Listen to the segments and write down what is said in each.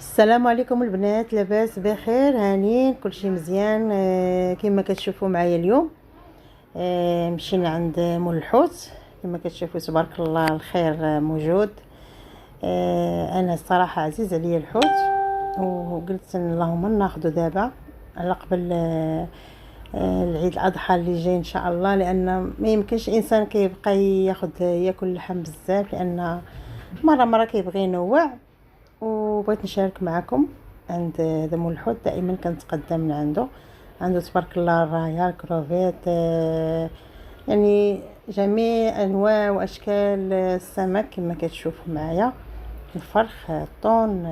السلام عليكم البنات، لاباس بخير؟ هانيين كلشي مزيان. كما كتشوفوا معايا اليوم مشينا عند مول الحوت. كما كتشوفوا تبارك الله الخير موجود. انا الصراحه عزيز عليا الحوت، وقلت اللهم ناخذه دابا على قبل العيد الاضحى اللي جاي ان شاء الله، لان ما يمكنش انسان كيبقى ياكل اللحم بزاف، لان مره كيبغي ينوع. وبغيت نشارك معكم عند مول الحوت. دائما كنتقدم من عنده تبارك الله الرايه الكروفيت، يعني جميع انواع واشكال السمك كما كتشوفوا معايا، الفرخ، الطون،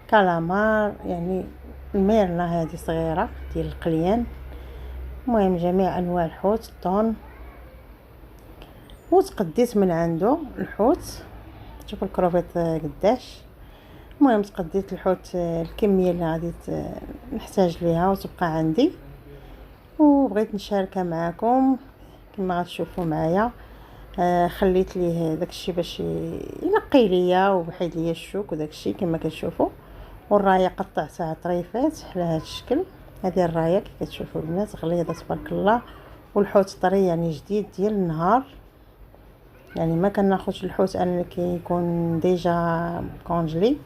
كالامار، يعني الميرنا هذه صغيره ديال القليان. المهم جميع انواع الحوت، الطون. وتقديت من عنده الحوت، شوفوا الكروفيت قداش. المهم تقديت الحوت الكميه اللي غادي نحتاج ليها وتبقى عندي، وبغيت نشاركها معكم كما غتشوفوا معايا. خليت ليه داكشي باش ينقي ليا وبحيد ليا الشوك وداكشي كما كتشوفوا. والرايه قطعتها طريفات على هذا الشكل. هذه الرايه كيف كتشوفوا البنات غليظه تبارك الله، والحوت طري يعني جديد ديال النهار. يعني ما كناخذش الحوت اللي كيكون ديجا كونجلي،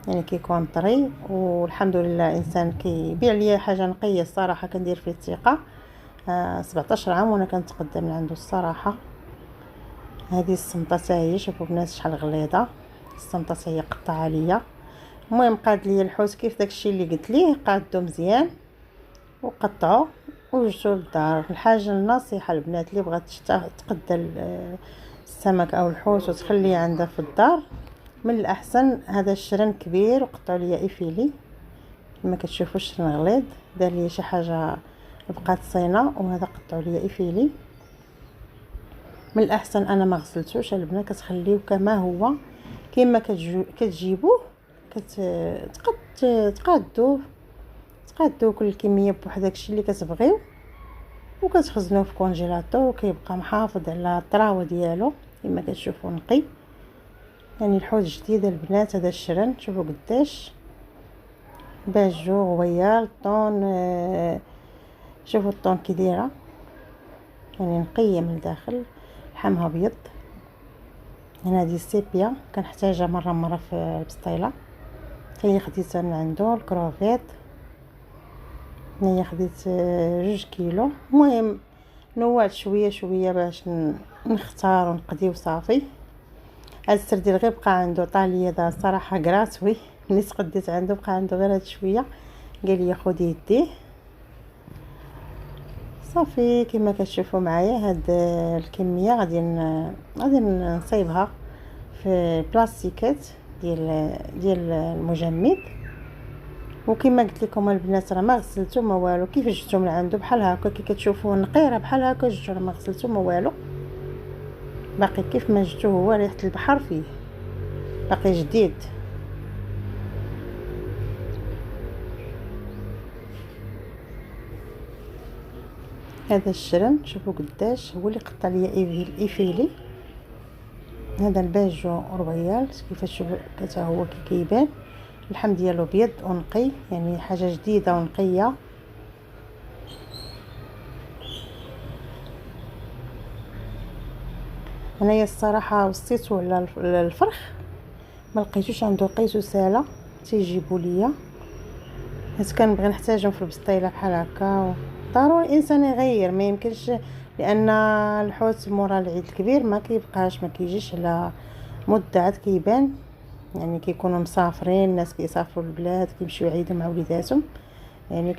يعني كيكون طري. والحمد لله انسان كيبيع ليا حاجه نقيه الصراحه كندير فيه الثقه. 17 عام وانا كنتقدم من عنده الصراحه. هذه السمطه حتى هي شوفوا بنات شحال غليظه، السمطه حتى هي قطعها ليا. المهم قاد ليا الحوت كيف داكشي اللي قلت ليه، قادو مزيان وقطعوا وجبتو للدار. الحاجه النصيحه البنات اللي بغات تقدى السمك او الحوت وتخليه عندها في الدار، من الاحسن هذا الشرن كبير وقطعوا لي افيلي كما كتشوفوا. الشرن غليظ دار لي شي حاجه بقات صينه، وهذا قطعوا لي افيلي. من الاحسن انا ما غسلتوش البنات، كتخليوه كما هو كما كتجيبوه تقادوه كل الكميه بواحد داكشي اللي كتبغيو، وكتخزنوه في كونجيلاتور وكيبقى محافظ على الطراوه ديالو كما كتشوفوا نقي. يعني الحوت جديد البنات. هذا الشرن شوفوا قداش باجو غويال. الطون شوفوا الطون كي دايره، يعني نقيه من الداخل، لحمها ابيض. هنا هذه السيبيا كنحتاجها مره في البسطيله، هي خديتها من عنده. الكروفيت هي خديت 2 كيلو. المهم نوعت شويه باش نختار ونقدي وصافي. هاد السردين غير بقى عنده طاليه دا صراحه كراتوي، ملي تقديت عنده بقى عنده غير هاد شويه، قال لي خدي يديه صافي. كما كتشوفوا معايا هاد الكميه غادي نصيبها في بلاستيكات ديال المجمد. وكما قلت لكم البنات راه ما غسلتو ما والو، كيف جبتو من عنده بحال هكا كي كتشوفوه نقي، راه بحال هكا جبتو، راه ما غسلتو ما والو، باقي كيف ما جبتو هو ريحه البحر فيه، باقي جديد. هذا الشرن شوفوا قداش هو اللي قطع ليا ايفيلي. هذا الباجو رويال كيفاش حتى هو كيبان، اللحم ديالو ابيض ونقي، يعني حاجه جديده ونقيه. انايا الصراحه وصيتو على الفرخ ما لقيتوش عنده، لقيتو ساله تيجيبوا ليا، حيت كنبغي نحتاجهم في البسطيله بحال هكا. ضروري الانسان يغير، ما يمكنش، لان الحوت مورا العيد الكبير ما كيبقاش، ما كيجيش على مده عاد كيبان. يعني كيكونوا مسافرين، الناس كيسافروا البلاد كيمشيو يعيدوا مع وليداتهم. يعني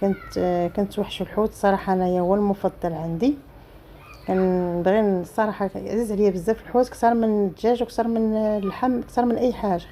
كنت وحش الحوت صراحه، انايا هو المفضل عندي. كنبغي الصراحه، عزيز عليا بزاف الحوت، اكثر من الدجاج واكثر من اللحم، اكثر من اي حاجه.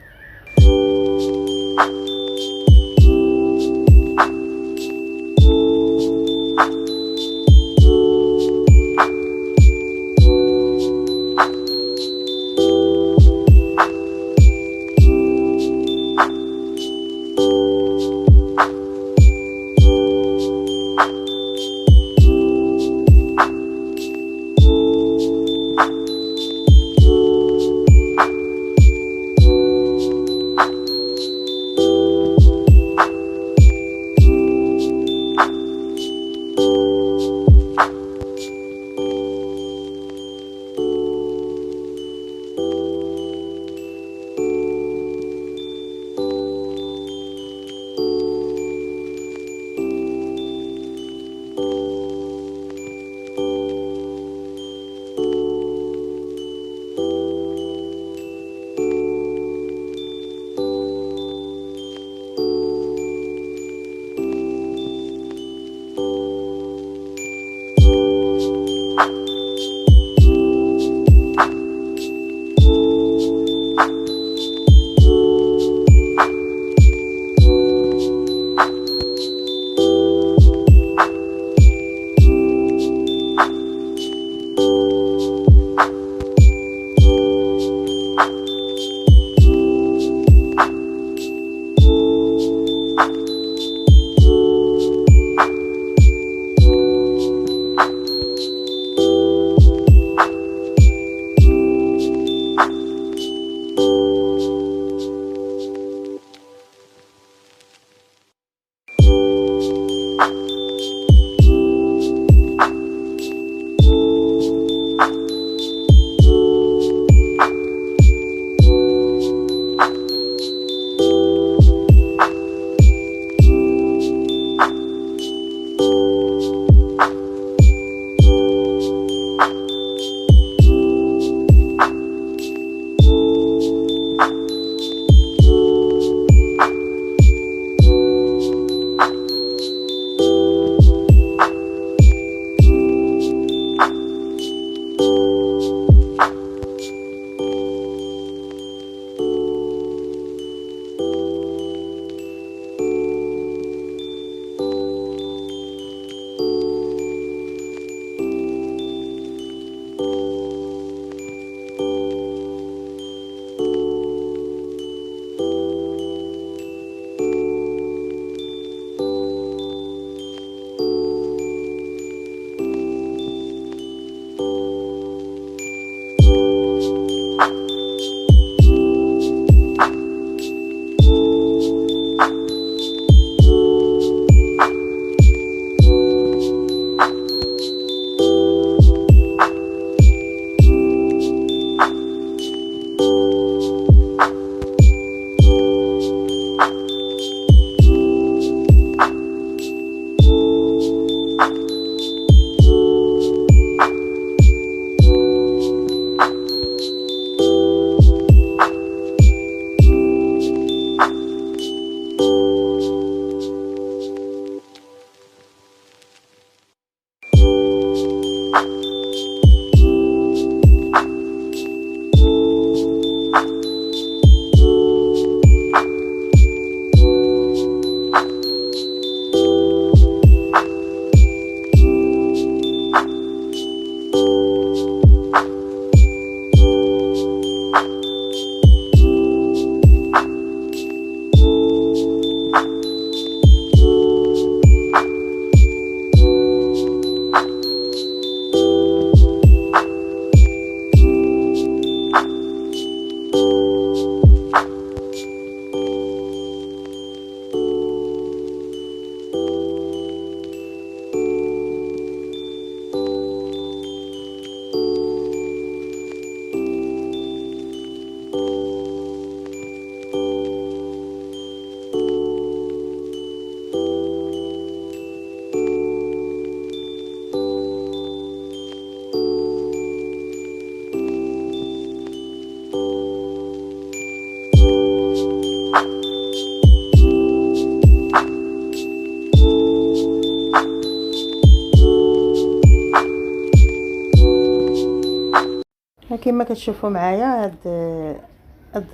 كما كتشوفوا معايا هاد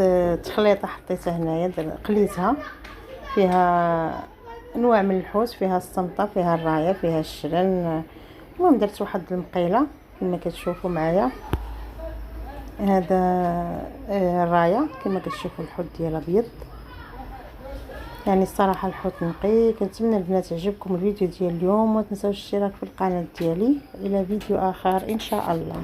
التخليطه حطيتها هنايا، قليتها، فيها انواع من الحوت، فيها السمطه، فيها الرايه، فيها الشرن. المهم درت واحد المقيله كما كتشوفوا معايا. هذا الرايه كما كتشوفوا الحوت ديال ابيض. يعني الصراحه الحوت نقي. كنتمنى البنات يعجبكم الفيديو ديال اليوم، وما تنساوش الاشتراك في القناه ديالي. الى فيديو اخر ان شاء الله.